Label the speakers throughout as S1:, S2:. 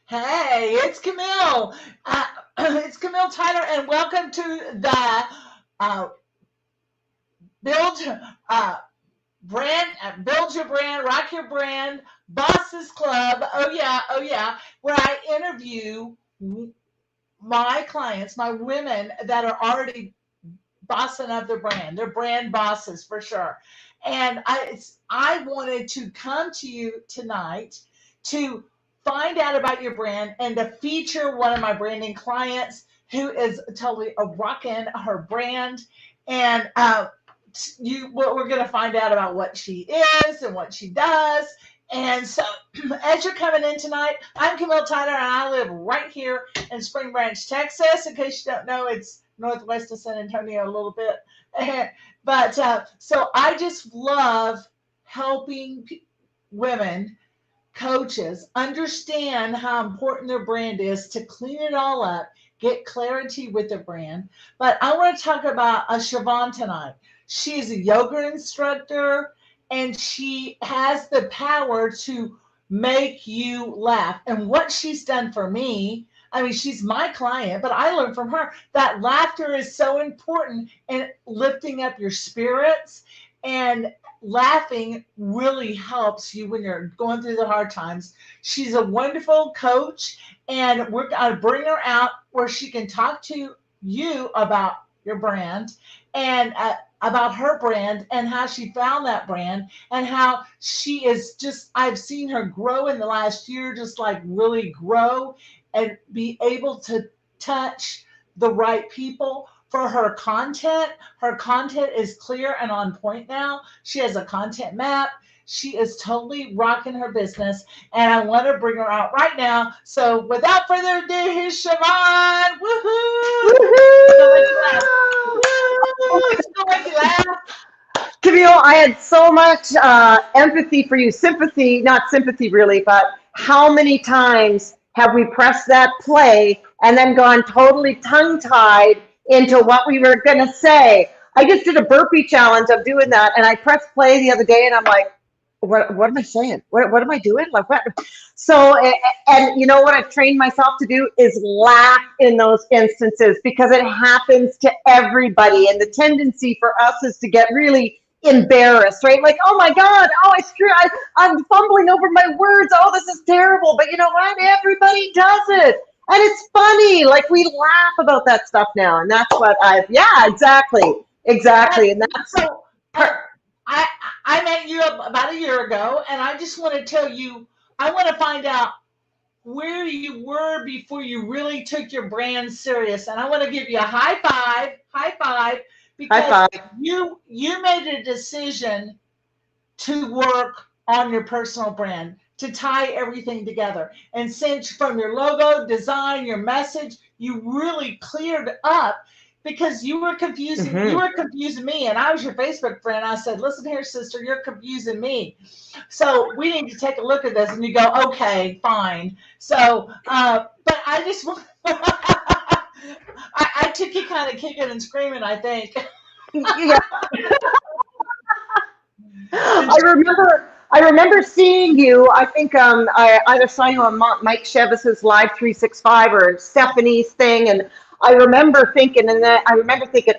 S1: Hey, it's Camille. It's Camille Tyler, and welcome to the uh, Build uh, Brand, Build Your Brand, Rock Your Brand, Bosses Club. Oh yeah, where I interview my clients, my women that are already bossing up their brand. They're brand bosses for sure. And I wanted to come to you tonight to find out about your brand and to feature one of my branding clients who is totally a rocking her brand. And we're going to find out about what she is and what she does. And so, as you're coming in tonight, I'm Camille Tyler, and I live right here in Spring Branch, Texas. In case you don't know, it's northwest of San Antonio a little bit. But so I just love helping women coaches understand how important their brand is to clean it all up, get clarity with their brand. But I want to talk about a Siobhan tonight. She's a yoga instructor and she has the power to make you laugh. And what she's done for me, I mean, she's my client, but I learned from her that laughter is so important in lifting up your spirits, and laughing really helps you when you're going through the hard times. She's a wonderful coach, and we're going to bring her out where she can talk to you about your brand and about her brand and how she found that brand and how she is just, I've seen her grow in the last year, just like really grow and be able to touch the right people for her content. Her content is clear and on point now. She has a content map. She is totally rocking her business, and I want to bring her out right now. So, without further ado, here's Siobhan. Woohoo! It's gonna make you laugh.
S2: Woo!
S1: Woo! It's gonna make you laugh.
S2: Camille, I had so much empathy for you, sympathy, not sympathy really, but how many times have we pressed that play and then gone totally tongue-tied into what we were going to say? I just did a burpee challenge of doing that, and I pressed play the other day, and I'm like, what am I saying? What am I doing? Like what? So, and you know what I've trained myself to do is laugh in those instances because it happens to everybody. And the tendency for us is to get really embarrassed, right? Like, oh my God, oh, I'm fumbling over my words. Oh, this is terrible. But you know what? Everybody does it. And it's funny. Like we laugh about that stuff now. And that's what yeah, exactly. Exactly. And that's,
S1: So, I I met you about a year ago, and I just want to tell you, I want to find out where you were before you really took your brand serious. And I want to give you a high five,
S2: high
S1: because
S2: five.
S1: you made a decision to work on your personal brand, to tie everything together. And since from your logo, design, your message, you really cleared up because you
S2: Hmm.
S1: were confusing me, and I was your Facebook friend. I said, listen here, sister, you're confusing me. So we need to take a look at this. And you go, okay, fine. So but I just I took you kind of kicking and screaming, I think.
S2: Yeah. I remember seeing you. I think I either saw you on Mike Chevis's Live 365 or Stephanie's thing, and I remember thinking,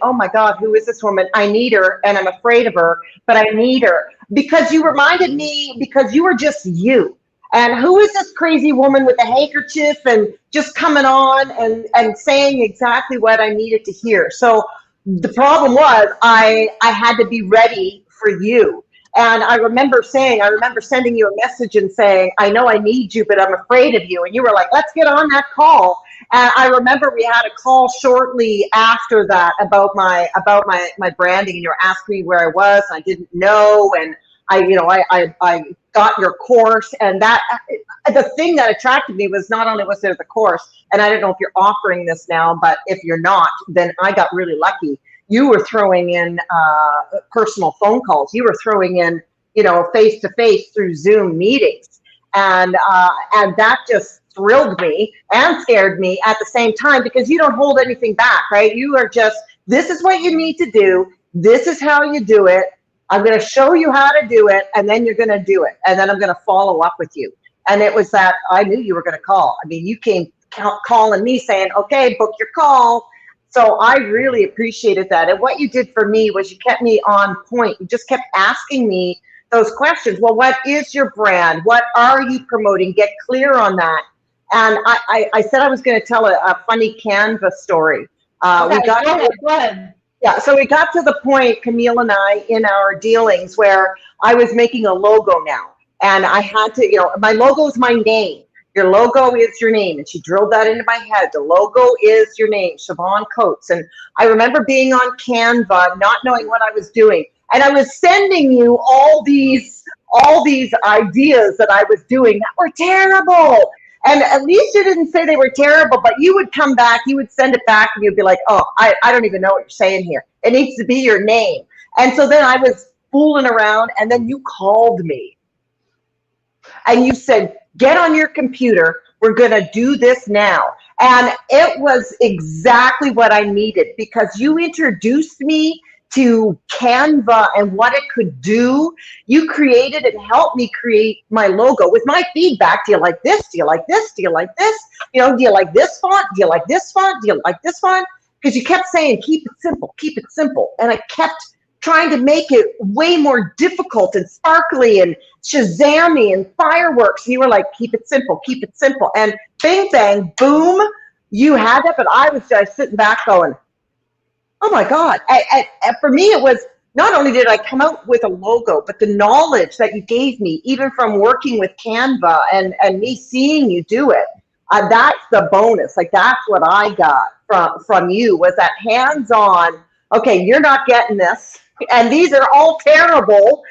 S2: oh my God, who is this woman? I need her, and I'm afraid of her, but I need her because you reminded me because you were just you. And who is this crazy woman with a handkerchief and just coming on and saying exactly what I needed to hear? So the problem was I had to be ready for you. And I remember sending you a message and saying, I know I need you, but I'm afraid of you. And you were like, let's get on that call. And I remember we had a call shortly after that about my branding, and you were asking me where I was, and I didn't know. And I got your course, and that the thing that attracted me was not only was there the course, and I don't know if you're offering this now, but if you're not, then I got really lucky. You were throwing in personal phone calls. You were throwing in, face to face through Zoom meetings, and that just thrilled me and scared me at the same time because you don't hold anything back, right? You are just, this is what you need to do. This is how you do it. I'm going to show you how to do it, and then you're going to do it, and then I'm going to follow up with you. And it was that I knew you were going to call. I mean, you came calling me saying, okay, book your call. So I really appreciated that. And what you did for me was you kept me on point. You just kept asking me those questions. Well, what is your brand? What are you promoting? Get clear on that. And I said I was going to tell a funny Canva story.
S1: Okay, go ahead.
S2: Yeah, so we got to the point, Camille and I, in our dealings where I was making a logo now. And I had to, my logo is my name. Your logo is your name. And she drilled that into my head. The logo is your name, Siobhan Coates. And I remember being on Canva, not knowing what I was doing. And I was sending you all these ideas that I was doing that were terrible. And at least you didn't say they were terrible, but you would come back, you would send it back, and you'd be like, oh, I don't even know what you're saying here. It needs to be your name. And so then I was fooling around, and then you called me. And you said, get on your computer. We're going to do this now. And it was exactly what I needed, because you introduced me to Canva and what it could do. You created and helped me create my logo with my feedback. Do you like this? Do you like this? Do you like this? Do you like this font? Do you like this font? Do you like this font? Because you kept saying, keep it simple, keep it simple. And I kept trying to make it way more difficult and sparkly and Shazammy and fireworks. And you were like, keep it simple, keep it simple. And bing, bang, boom, you had that. But I was just sitting back going, oh my God. And for me, it was not only did I come out with a logo, but the knowledge that you gave me, even from working with Canva and me seeing you do it, that's the bonus. Like, that's what I got from you, was that hands-on, okay, you're not getting this, and these are all terrible.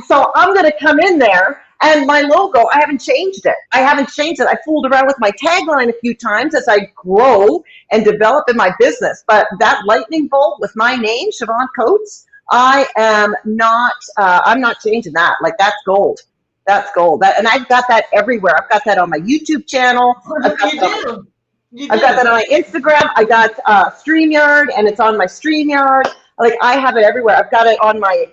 S2: So I'm going to come in there, and my logo, I haven't changed it. I fooled around with my tagline a few times as I grow and develop in my business. But that lightning bolt with my name, Siobhan Coates, I'm not changing that. Like, that's gold. That's gold. And I've got that everywhere. I've got that on my YouTube channel. I've got that on my Instagram. I got StreamYard, and it's on my StreamYard. Like, I have it everywhere. I've got it on my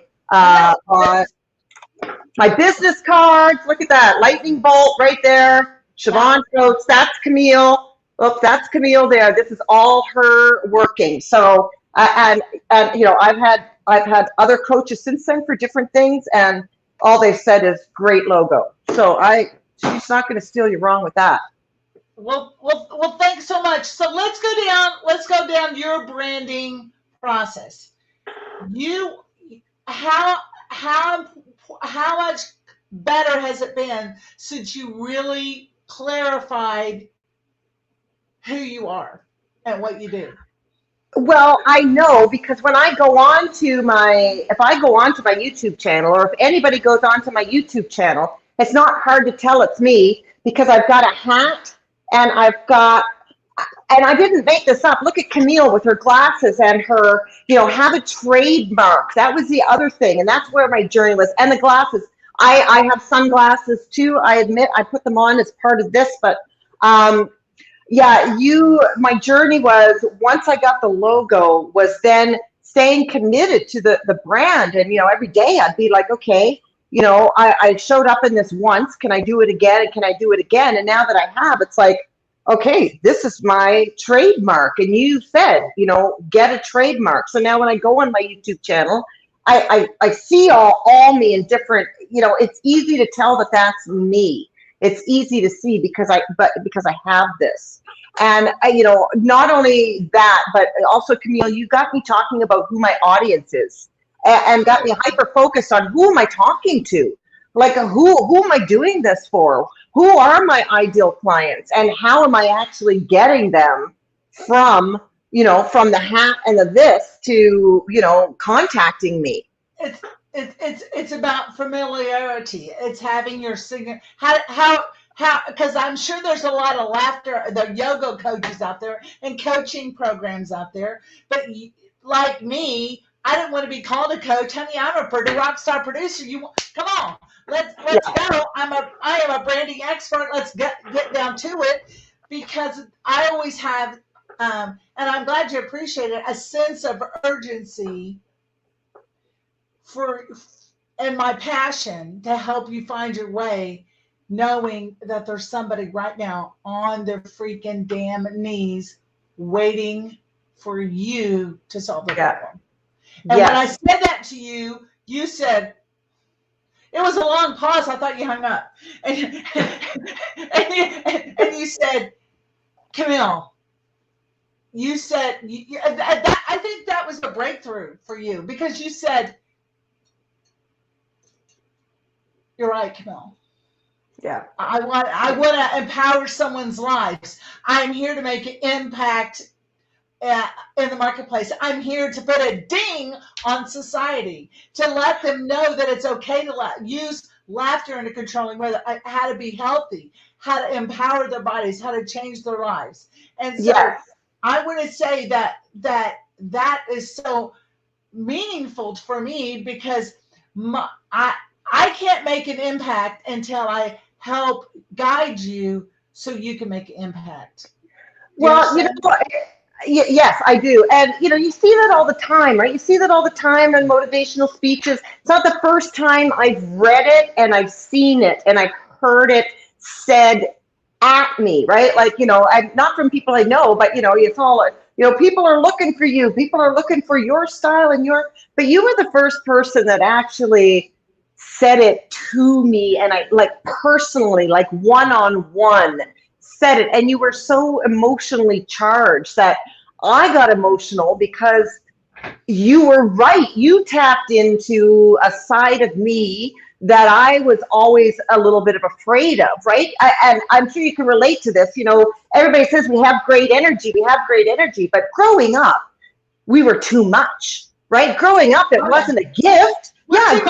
S2: my business cards. Look at that lightning bolt right there. Siobhan Coates. That's Camille. Look, that's Camille there. This is all her working. So and I've had other coaches since then for different things, and all they've said is great logo. So she's not going to steal you wrong with that.
S1: Well, thanks so much. So let's go down your branding process. How much better has it been since you really clarified who you are and what you do?
S2: Well, I know, because when I go on to if I go onto my YouTube channel, or if anybody goes onto my YouTube channel, it's not hard to tell it's me, because I've got a hat, and and I didn't make this up. Look at Camille with her glasses and her, have a trademark. That was the other thing. And that's where my journey was. And the glasses. I have sunglasses too. I admit I put them on as part of this, but my journey was, once I got the logo, was then staying committed to the brand. And, every day I'd be like, okay, I showed up in this once. Can I do it again? And can I do it again? And now that I have, it's like, okay, this is my trademark. And you said, get a trademark. So now when I go on my YouTube channel, I see all me in different, it's easy to tell that that's me. It's easy to see because I have this. And not only that, but also, Camille, you got me talking about who my audience is, and got me hyper focused on who am I talking to? Like, who am I doing this for? Who are my ideal clients, and how am I actually getting them from the hat and the this to, contacting me?
S1: It's about familiarity. It's having your signature. Because I'm sure there's a lot of laughter, the yoga coaches out there and coaching programs out there. But like me, I didn't want to be called a coach. Honey, I'm a pretty rock star producer. Come on, let's go. I am a branding expert. Let's get down to it, because I always have, and I'm glad you appreciate it, a sense of urgency and my passion to help you find your way, knowing that there's somebody right now on their freaking damn knees waiting for you to solve the
S2: Yeah.
S1: problem. And when I
S2: Yes.
S1: said that to you, you said, it was a long pause. I thought you hung up. And, and you said, Camille, you said, I think that was a breakthrough for you because you said, you're right, Camille.
S2: Yeah.
S1: I want to empower someone's lives. I'm here to make an impact in the marketplace. I'm here to put a ding on society, to let them know that it's okay to use laughter in a controlling way, how to be healthy, how to empower their bodies, how to change their lives. And so
S2: Yes.
S1: I want to say that is so meaningful for me because I can't make an impact until I help guide you so you can make an impact. Do you
S2: Well,
S1: understand?
S2: yes, I do. And, you see that all the time, right? You see that all the time in motivational speeches. It's not the first time I've read it and I've seen it and I've heard it said at me, right? Like, and not from people I know, but, it's all, people are looking for you. People are looking for your style and but you were the first person that actually said it to me and I like personally, like one-on-one said it, and you were so emotionally charged that I got emotional because you were right. You tapped into a side of me that I was always a little bit of afraid of, right? And I'm sure you can relate to this. Everybody says we have great energy, but growing up, we were too much, right? Growing up, it wasn't a gift. Yeah,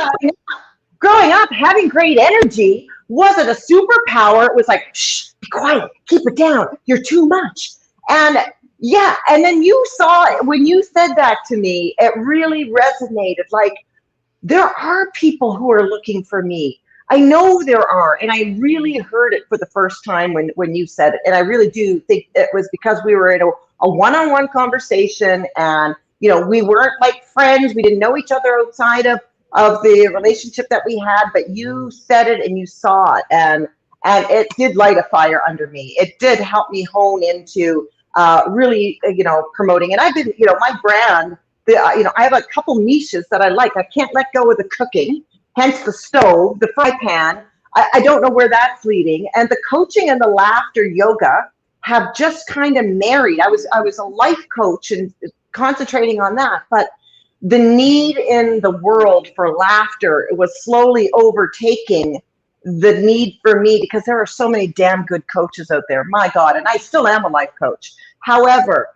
S2: growing up, having great energy wasn't a superpower. It was like, shh, be quiet, keep it down. You're too much. And yeah, and then you saw it when you said that to me, it really resonated. Like, there are people who are looking for me. I know there are. And I really heard it for the first time when you said it. And I really do think it was because we were in a one-on-one conversation and, we weren't like friends. We didn't know each other outside of the relationship that we had, but you said it and you saw it. And it did light a fire under me. It did help me hone into really, promoting. And I've been, my brand, I have a couple niches that I like. I can't let go of the cooking, hence the stove, the fry pan. I don't know where that's leading. And the coaching and the laughter yoga have just kind of married. I was a life coach and concentrating on that, but the need in the world for laughter was slowly overtaking the need for me because there are so many damn good coaches out there. My God, and I still am a life coach. However,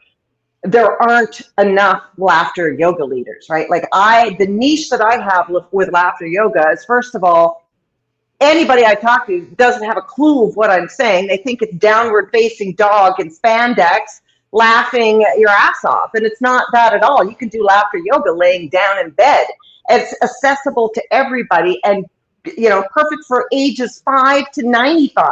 S2: there aren't enough laughter yoga leaders, right? Like the niche that I have with laughter yoga is, first of all, anybody I talk to doesn't have a clue of what I'm saying. They think it's downward facing dog in spandex laughing your ass off. And it's not that at all. You can do laughter yoga laying down in bed. It's accessible to everybody and, perfect for ages 5 to 95.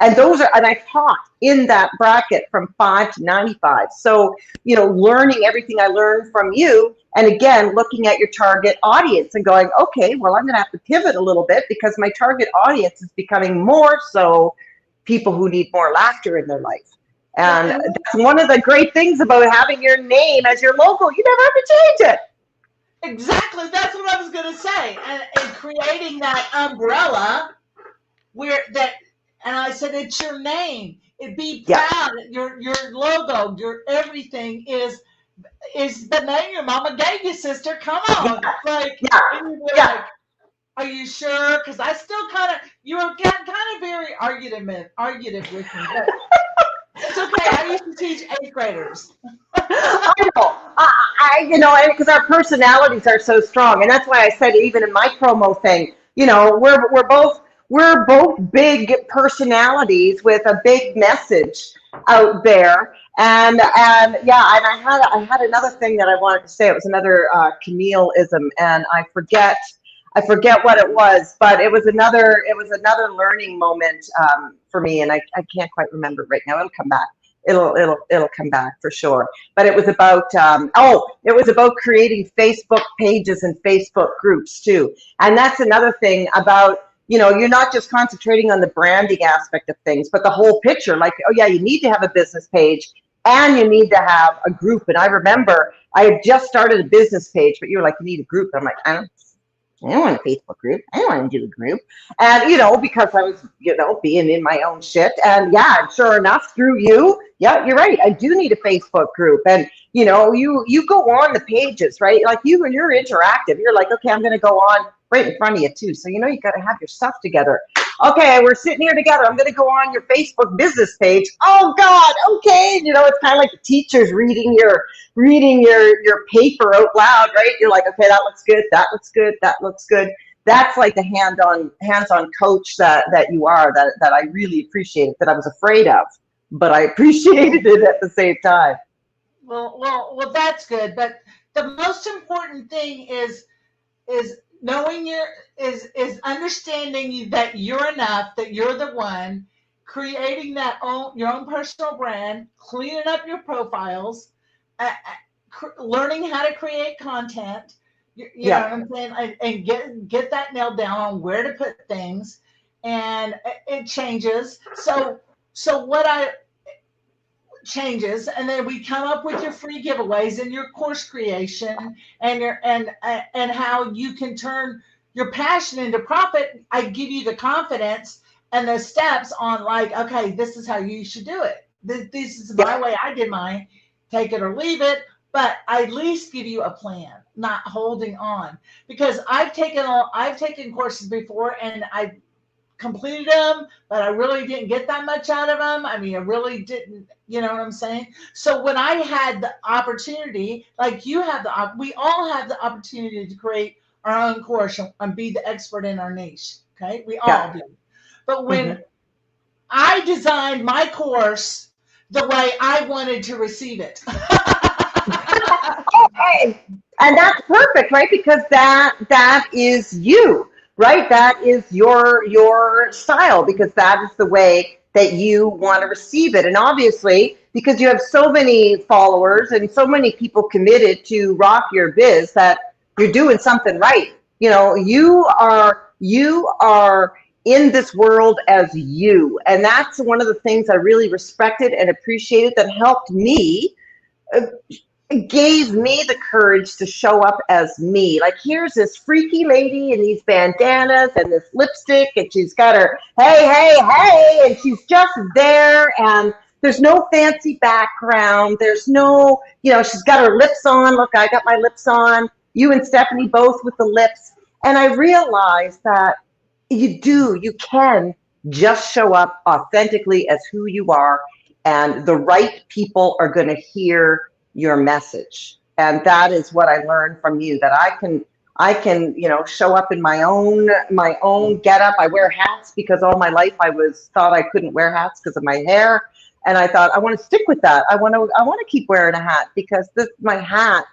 S2: And I taught in that bracket from 5 to 95. So, learning everything I learned from you, and again, looking at your target audience and going, okay, well, I'm going to have to pivot a little bit because my target audience is becoming more so people who need more laughter in their life. And that's one of the great things about having your name as your logo. You never have to change it.
S1: Exactly. That's what I was going to say. And creating that umbrella and I said, it's your name. Be proud. Yeah. Your logo, your everything is the name your mama gave you, sister. Come on. Yeah. Like, like, are you sure? Because I still you were kind of very argumentative with me. But it's okay. I used to teach 8th graders.
S2: I know. Because our personalities are so strong. And that's why I said, even in my promo thing, we're both big personalities with a big message out there. And I had another thing that I wanted to say. It was another Camille-ism, and I forget what it was, but it was another learning moment for me, and I can't quite remember right now. It'll come back. It'll come back for sure. But it was about creating Facebook pages and Facebook groups too. And that's another thing about you're not just concentrating on the branding aspect of things, but the whole picture. Like, oh yeah, you need to have a business page and you need to have a group. And I remember I had just started a business page, but you were like, you need a group. And I'm like, I don't want a Facebook group. I don't want to do a group. And, because I was, being in my own shit. And yeah, sure enough, through you, yeah, you're right. I do need a Facebook group. And, you go on the pages, right? Like you're interactive. You're like, okay, I'm going to go on right in front of you too. So, you got to have your stuff together. Okay, we're sitting here together. I'm going to go on your Facebook business page. Oh God. Okay. It's kind of like the teachers reading your paper out loud, right? You're like, okay, that looks good. That looks good. That looks good. That's like the hands-on coach that you are, that I really appreciated, that I was afraid of, but I appreciated it at the same time.
S1: Well, that's good. But the most important thing is knowing is understanding that you're enough, that you're the one, creating your own personal brand, cleaning up your profiles, learning how to create content. You know
S2: Yeah.
S1: what I'm saying, and get that nailed down on where to put things, and it changes. So what I changes, and then we come up with your free giveaways and your course creation, and and how you can turn your passion into profit. I give you the confidence and the steps on, like, okay, this is how you should do it. This is my way. I did mine. Take it or leave it, but I at least give you a plan, not holding on, because I've taken courses before and I completed them, but I really didn't get that much out of them. I mean, I really didn't, you know what I'm saying? So when I had the opportunity, like you have we all have the opportunity to create our own course and be the expert in our niche. Okay. We all
S2: Yeah.
S1: do. But when
S2: Mm-hmm.
S1: I designed my course the way I wanted to receive it.
S2: Okay. And that's perfect, right? Because that is you, right? That is your style, because that is the way that you want to receive it. And obviously, because you have so many followers and so many people committed to rock your biz, that you're doing something right. You are in this world as you. And that's one of the things I really respected and appreciated, that helped me, gave me the courage to show up as me. Like, here's this freaky lady in these bandanas and this lipstick, and she's got her hey, hey, hey, and she's just there, and there's no fancy background. There's no, she's got her lips on. Look, I got my lips on. You and Stephanie both with the lips. And I realized that you can just show up authentically as who you are, and the right people are going to hear your message. And that is what I learned from you, that I can show up in my own getup. I wear hats because all my life I thought I couldn't wear hats because of my hair, and I thought I want to stick with that. I want to keep wearing a hat, because my hat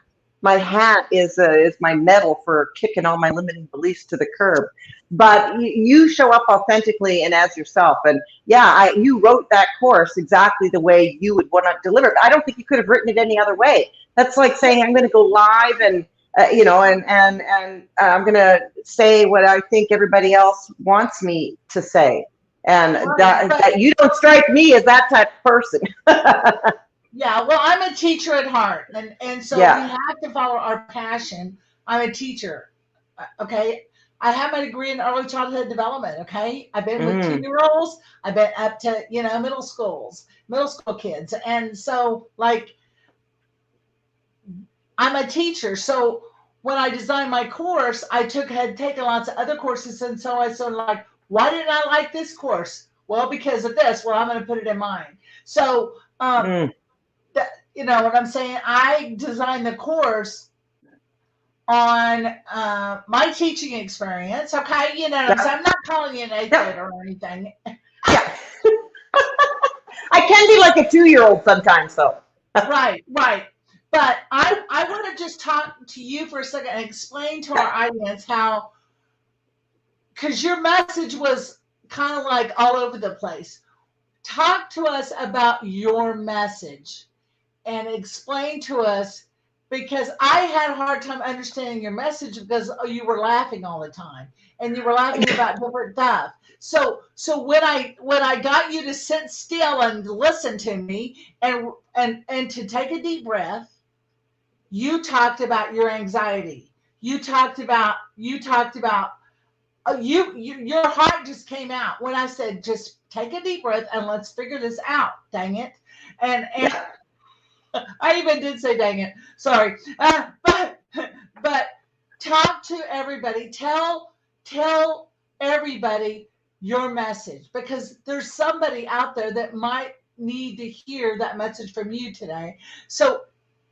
S2: is my medal for kicking all my limiting beliefs to the curb. But you show up authentically and as yourself. And yeah, you wrote that course exactly the way you would want to deliver it. I don't think you could have written it any other way. That's like saying, I'm going to go live and I'm going to say what I think everybody else wants me to say. And that you don't strike me as that type of person.
S1: Yeah, well, I'm a teacher at heart, and so we
S2: Yeah.
S1: have to follow our passion. I'm a teacher, okay? I have my degree in early childhood development, okay? I've been with
S2: Mm.
S1: 2-year-olds, I've been up to, middle school kids. And so, like, I'm a teacher. So when I designed my course, had taken lots of other courses, and so I sort of like, why didn't I like this course? Well, because of this. Well, I'm going to put it in mine. So,
S2: Mm.
S1: you know what I'm saying? I designed the course on my teaching experience. Okay, you know what I'm
S2: Yeah.
S1: saying? I'm not calling you an eighth
S2: Yeah.
S1: grader or anything.
S2: Yeah. I can be like a 2-year-old sometimes, though.
S1: Right, right. But I want to just talk to you for a second and explain to our audience how, because your message was kind of like all over the place. Talk to us about your message and explain to us because I had a hard time understanding your message because you were laughing all the time and you were laughing about different stuff. So when I got you to sit still and listen to me and to take a deep breath, you talked about your anxiety. You talked about your heart just came out when I said just take a deep breath and let's figure this out. Dang it. And I even did say dang it. Sorry. But talk to everybody. Tell everybody your message because there's somebody out there that might need to hear that message from you today. So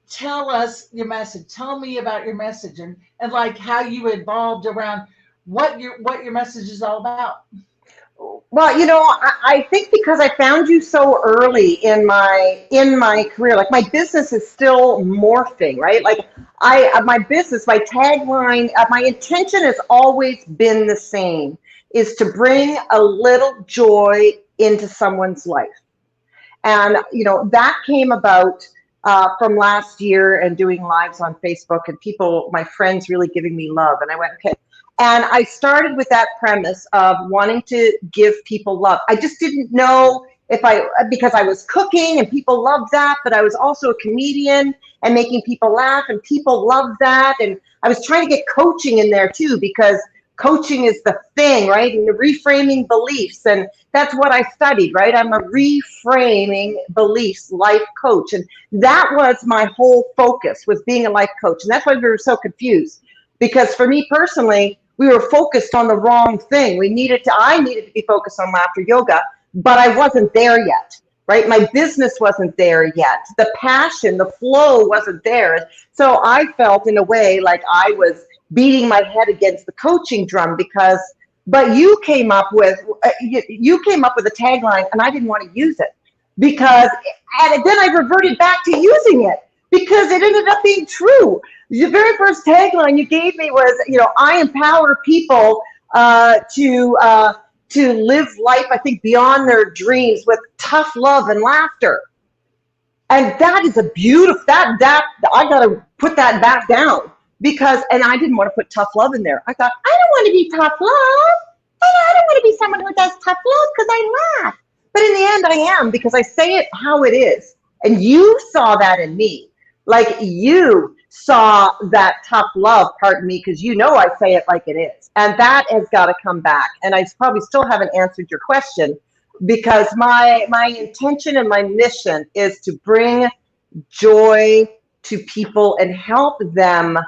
S1: tell us your message. Tell me about your message and like how you evolved around what your message is all about.
S2: Well, I think because I found you so early in my career, like my business is still morphing, right? Like my business, my tagline, my intention has always been the same, is to bring a little joy into someone's life. And, that came about from last year and doing lives on Facebook and people, my friends really giving me love. And I went, okay. And I started with that premise of wanting to give people love. I just didn't know because I was cooking and people loved that, but I was also a comedian and making people laugh and people loved that. And I was trying to get coaching in there too, because coaching is the thing, right? And the reframing beliefs. And that's what I studied, right? I'm a reframing beliefs life coach. And that was my whole focus, was being a life coach. And that's why we were so confused. Because for me personally, we were focused on the wrong thing. I needed to be focused on laughter yoga, but I wasn't there yet, right? My business wasn't there yet. The passion, the flow wasn't there. So I felt in a way like I was beating my head against the coaching drum but you came up with a tagline and I didn't want to use it and then I reverted back to using it because it ended up being true. The very first tagline you gave me was, I empower people to live life, I think, beyond their dreams with tough love and laughter. And that is a beautiful, that I got to put that back down and I didn't want to put tough love in there. I thought, I don't want to be tough love. I don't want to be someone who does tough love because I laugh. But in the end, I am, because I say it how it is. And you saw that in me. Like you saw that tough love part in me because I say it like it is. And that has got to come back. And I probably still haven't answered your question because my intention and my mission is to bring joy to people and help them,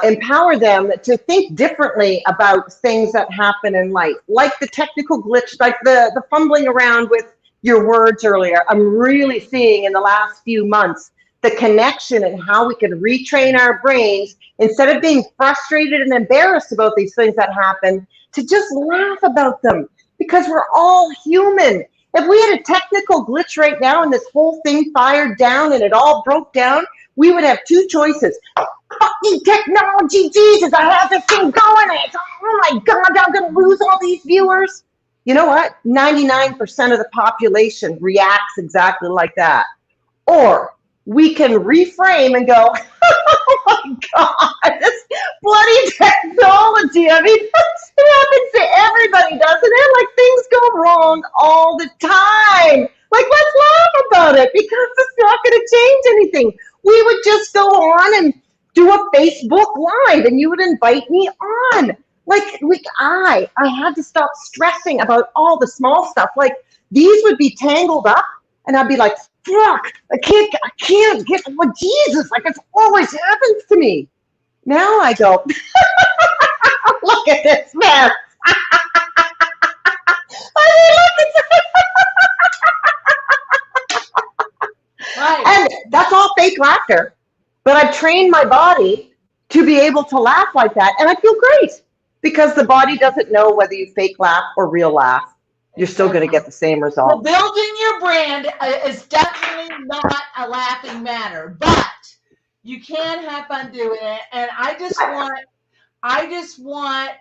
S2: empower them to think differently about things that happen in life, like the technical glitch, like the fumbling around with your words earlier. I'm really seeing in the last few months the connection and how we can retrain our brains instead of being frustrated and embarrassed about these things that happen, to just laugh about them because we're all human. If we had a technical glitch right now and this whole thing fired down and it all broke down, we would have two choices. Fucking technology, Jesus, I have this thing going. Oh my God, I'm going to lose all these viewers. You know what? 99% of the population reacts exactly like that. Or we can reframe and go, oh my God, this bloody technology. I mean, it happens to everybody, doesn't it? Like things go wrong all the time. Like, let's laugh about it because it's not going to change anything. We would just go on and do a Facebook Live and you would invite me on. Like I had to stop stressing about all the small stuff. Like these would be tangled up and I'd be like, fuck, I can't get, well, Jesus, like it always happens to me. Now I go, look at this mess. I mean, look at
S1: Right.
S2: And that's all fake laughter. But I've trained my body to be able to laugh like that. And I feel great because the body doesn't know whether you fake laugh or real laugh. You're still going to get the same
S1: So
S2: result.
S1: building your brand is definitely not a laughing matter, but you can have fun doing it. And I just want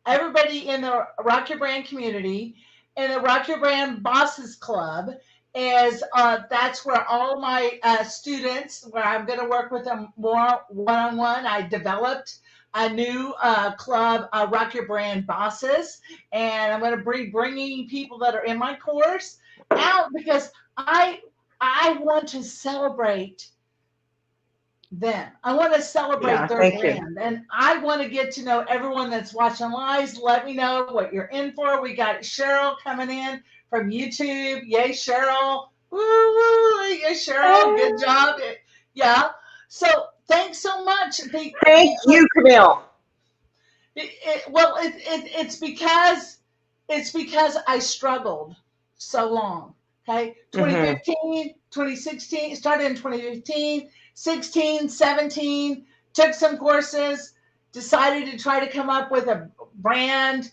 S1: everybody in the Rock Your Brand community, in the Rock Your Brand Bosses Club, is that's where all my students, where I'm going to work with them more one-on-one. I developed a new club, Rock Your Brand Bosses, and I'm going to be bringing people that are in my course out because I want to celebrate them. I want to celebrate
S2: Yeah,
S1: their
S2: thank you.
S1: brand. And I want to get to know everyone that's watching lives. Let me know what you're in for. We got Cheryl coming in from YouTube. Yay, Cheryl. Woo, woo. Yay, Cheryl. Good job. Yeah. So thanks so much.
S2: Thank you, Camille.
S1: It's because I struggled so long. Okay.
S2: Mm-hmm.
S1: 2015, 2016, it started in 2015, 16, 17, took some courses, decided to try to come up with a brand,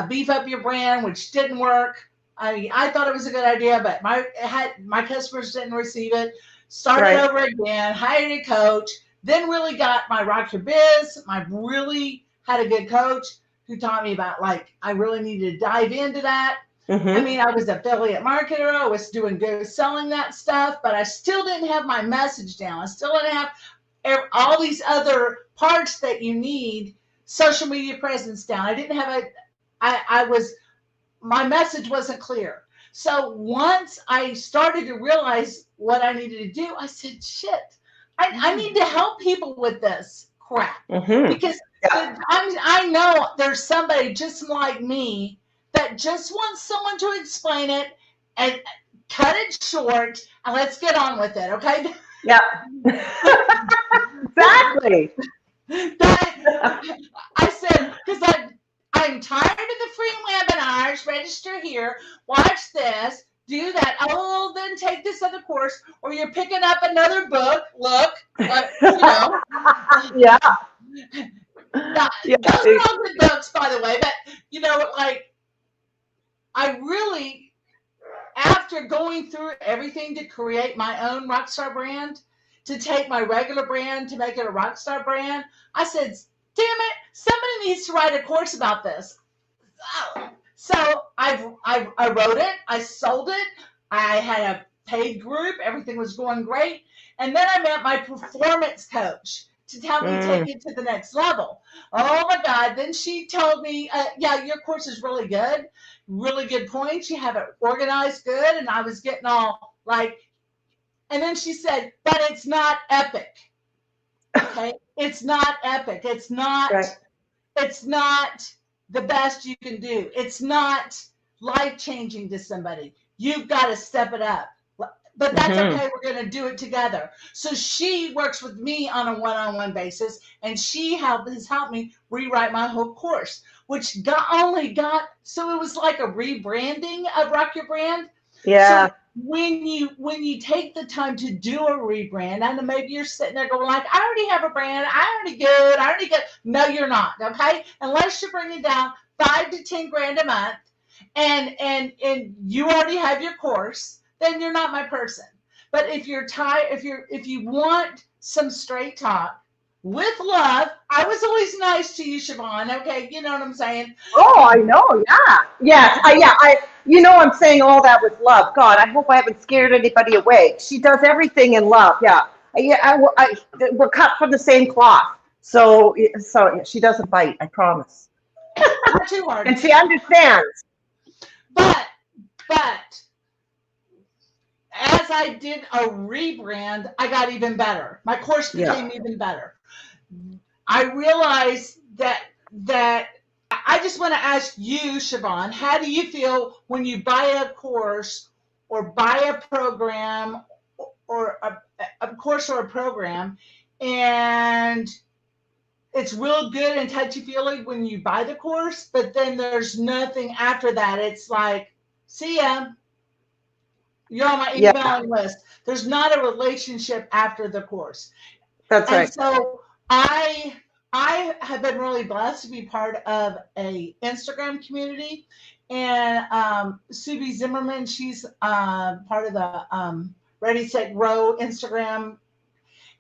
S1: beef up your brand, which didn't work. I thought it was a good idea, but my customers didn't receive it. Started
S2: Right.
S1: over again, hired a coach, then really got my Rock Your Biz. I really had a good coach who taught me about, like, I really needed to dive into that. I
S2: Mm-hmm.
S1: mean, I was an affiliate marketer. I was doing good selling that stuff, but I still didn't have my message down. I still didn't have all these other parts that you need, social media presence down. I didn't have I was, my message wasn't clear. So once I started to realize what I needed to do, I said, shit, I need to help people with this crap
S2: Mm-hmm.
S1: because
S2: Yeah.
S1: I know there's somebody just like me that just wants someone to explain it and cut it short and let's get on with it. Okay.
S2: Yeah. Exactly.
S1: I said, because I'm tired of the free webinars. Register here, watch this, do that. Oh, then take this other course, or you're picking up another book. Look, you know,
S2: Yeah.
S1: those
S2: Yeah.
S1: are all good books, by the way. But you know, like I really, after going through everything to create my own rockstar brand, to take my regular brand to make it a rockstar brand, I said, damn it, somebody needs to write a course about this. So I wrote it, I sold it, I had a paid group, everything was going great. And then I met my performance coach to help me take
S2: Mm.
S1: it to the next level. Oh my God. Then she told me, yeah, your course is really good points. You have it organized good. And I was getting all like, and then she said, but it's not epic. Okay. It's not epic.
S2: Right.
S1: It's not the best you can do. It's not life changing to somebody. You've got to step it up. But that's
S2: Mm-hmm.
S1: okay. We're going to do it together. So she works with me on a one-on-one basis, and she has helped me rewrite my whole course, which so it was like a rebranding of Rock Your Brand.
S2: Yeah.
S1: So when you take the time to do a rebrand, and maybe you're sitting there going like, I already have a brand, I already good. No, you're not, okay? Unless you're bringing down 5 to 10 grand a month, and you already have your course, then you're not my person. But if you're tired, if you want some straight talk with love, I was always nice to you, Siobhan. Okay, you know what I'm saying?
S2: Oh, I
S1: Um,
S2: know. Yeah. Yes.
S1: yeah,
S2: Yeah. I'm saying all that with love. God, I hope I haven't scared anybody away. She does everything in love. Yeah. Yeah. We're cut from the same cloth. So she doesn't bite. I promise.
S1: not too hard.
S2: And she understands.
S1: But but as I did a rebrand, I got even better. My course
S2: Yeah.
S1: became even better. I realized that I just want to ask you, Siobhan, how do you feel when you buy a course or buy a program or a course or a program, and it's real good and touchy feely when you buy the course, but then there's nothing after that. It's like, see ya, you're on my
S2: Yeah.
S1: emailing list. There's not a relationship after the course.
S2: That's
S1: And
S2: right.
S1: so I have been really blessed to be part of a Instagram community. And Subi Zimmerman, she's part of the Ready Set Grow Instagram.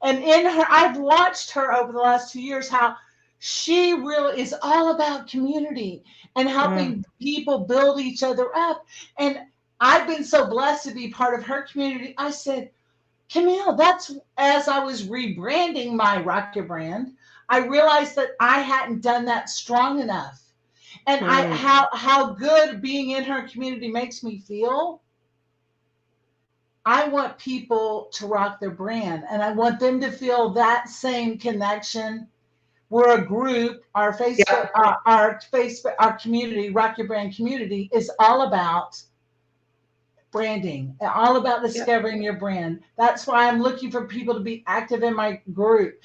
S1: And in her, I've watched her over the last 2 years how she really is all about community and
S2: Mm.
S1: helping people build each other up. And I've been so blessed to be part of her community. I said, Camille, that's as I was rebranding my RockYoBrand, I realized that I hadn't done that strong enough. And
S2: Mm.
S1: how good being in her community makes me feel. I want people to rock their brand, and I want them to feel that same connection. We're a group. Our Facebook,
S2: Yep.
S1: our community, Rock Your Brand community, is all about branding, all about
S2: Yep.
S1: discovering your brand. That's why I'm looking for people to be active in my group,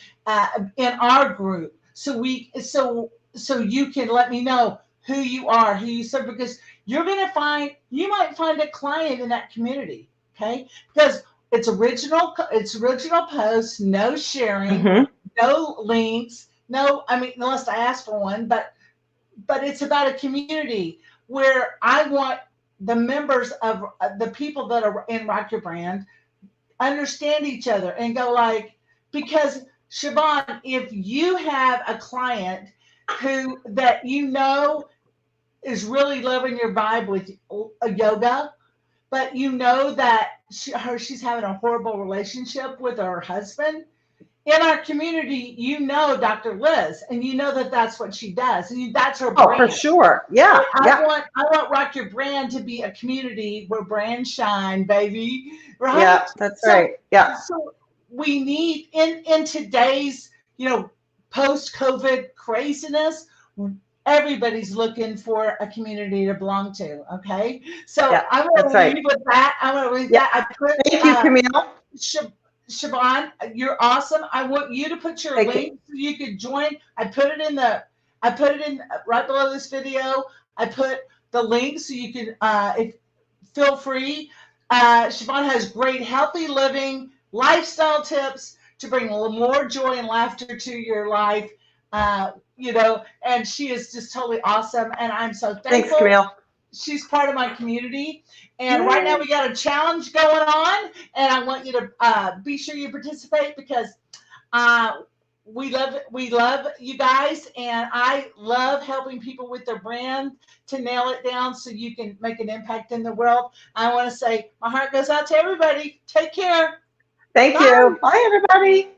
S1: in our group, so you can let me know who you are, who you serve, because you might find a client in that community, okay? Because it's original posts, no sharing,
S2: Hmm.
S1: no links, no, I mean, unless I ask for one, but it's about a community where I want the members of the people that are in Rock Your Brand understand each other and go like, because Siobhan, if you have a client who that you know is really loving your vibe with a yoga, but you know that she's having a horrible relationship with her husband, in our community, you know Dr. Liz, and you know that that's what she does, and that's her
S2: Oh, for
S1: brand.
S2: sure. Yeah. Yeah.
S1: I want Rock Your Brand to be a community where brands shine, baby. Right?
S2: Yeah. That's
S1: So
S2: right. Yeah.
S1: so we need in today's, post COVID craziness, everybody's looking for a community to belong to. Okay. So
S2: Yeah.
S1: I'm gonna
S2: That's right.
S1: leave with that. I'm gonna leave
S2: Yeah.
S1: that. I put
S2: Thank you, Camille.
S1: Siobhan, you're awesome. I want you to put your
S2: Thank you.
S1: link so you can join. I put it in right below this video. I put the link so you can, feel free. Siobhan has great healthy living lifestyle tips to bring a little more joy and laughter to your life. And she is just totally awesome. And I'm so
S2: Thanks,
S1: thankful
S2: Camille.
S1: she's part of my community. And right now
S2: Yay.
S1: we got a challenge going on, and I want you to be sure you participate because uh, we love you guys, and I love helping people with their brand to nail it down so you can make an impact in the world. I want to say my heart goes out to everybody. Take care.
S2: Thank
S1: Bye.
S2: you. Bye, everybody.